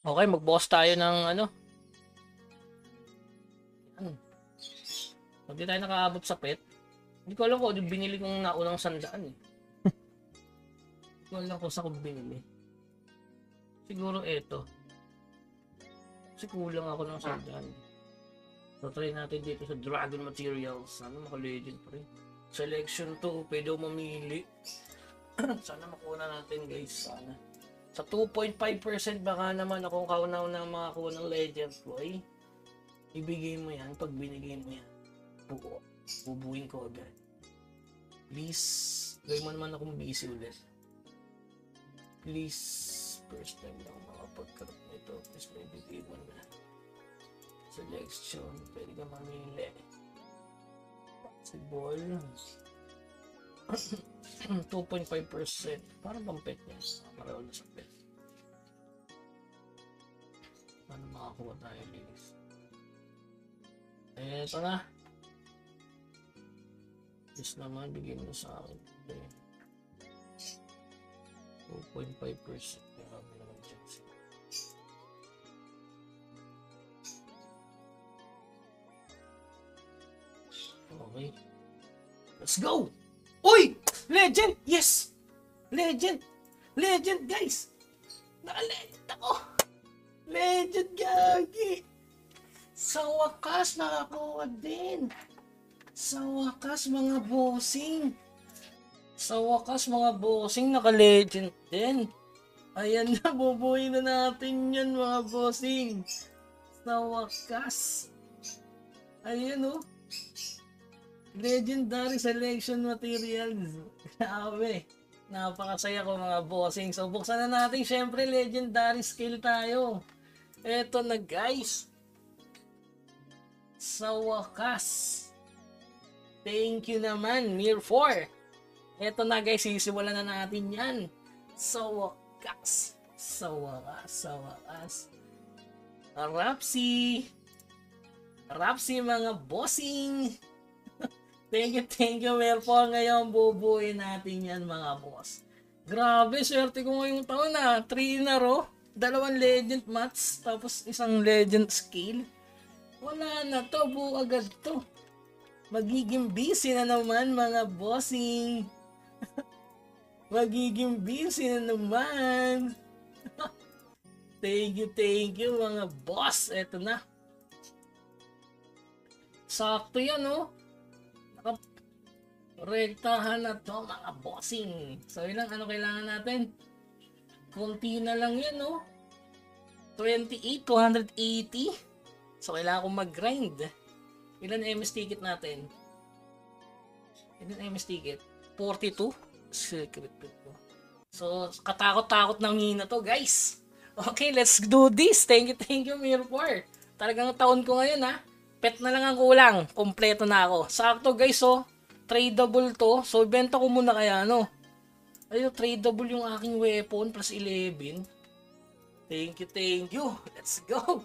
Okay, mag-boss tayo ng ano. Yan. Hindi tayo nakaabot sa pet. Hindi ko alam kung ano binili kong naunang 100 eh. Hindi ko alam kung saan ko binili. Siguro eto. Kasi kulang ako ng 100. So try natin dito sa Dragon Materials. Sana maka-legend pa rin. Selection 2, pwede mo mamili. Sana makuha natin guys. Sana. Sa 2.5% baka naman akong kaunaw na makakuha ng legend ko ay ibigay mo yan. Pag binigay mo yan, bubuin ko agad. Please, gawin mo naman akong busy ulit. Please, first time lang makapagkaroon nito. Please, may bigay mo na. Selection, pwede ka mamili. Possible. 2.5%. Parang bang pet niya? Parang na sa pet. Paano makakuha tayo guys? Eto na. Please naman, bigyan mo sa akin. 2.5%. Marami naman dyan siya. Okay. Let's go! Uy! Legend! Yes! Legend! Legend, guys! Naka-legend ako! Legend, gagi! Sa wakas, nakakuha din! Sa wakas, mga bossing! Sa wakas, mga bossing, naka-legend din! Ayan na, bubuhay na natin yan, mga bossing! Sa wakas! Ayan, oh! Legendary selection materials. Grabe. Napakasaya ko mga bossing. So buksan na natin. Syempre legendary skill tayo. Eto na guys. Sa wakas. Thank you naman Mir 4. Eto na guys. Sisimulan na natin yan. Sa wakas. Sa wakas. Sa wakas. Rapsi. Rapsi mga bossing. Thank you, Merpo. Ngayon, bubuuin natin yan, mga boss. Grabe, swerte ko ngayong taon na. 3 in a row. 2 legend mats, tapos isang legend skill. Wala na to, buo agad to. Magiging busy na naman, mga bossing. Magiging busy na naman. Thank you, mga boss. Eto na. Sakto yan, oh. Rektahan na to mga bossing. So ilang ano kailangan natin? Kunti na lang yan, no? 28, 280. So kailangan kong mag-grind. Ilan MS ticket natin? Ilan MS ticket? 42. Secret ko. So katakot-takot na mina to guys. Okay, let's do this. Thank you Mir4. Talagang taon ko ngayon ha. Pet na lang ang kulang. Kompleto na ako. Sakto guys, oh. Tradable to. So, benta ko muna kaya, no? Ayun, tradable yung aking weapon plus 11. Thank you. Let's go.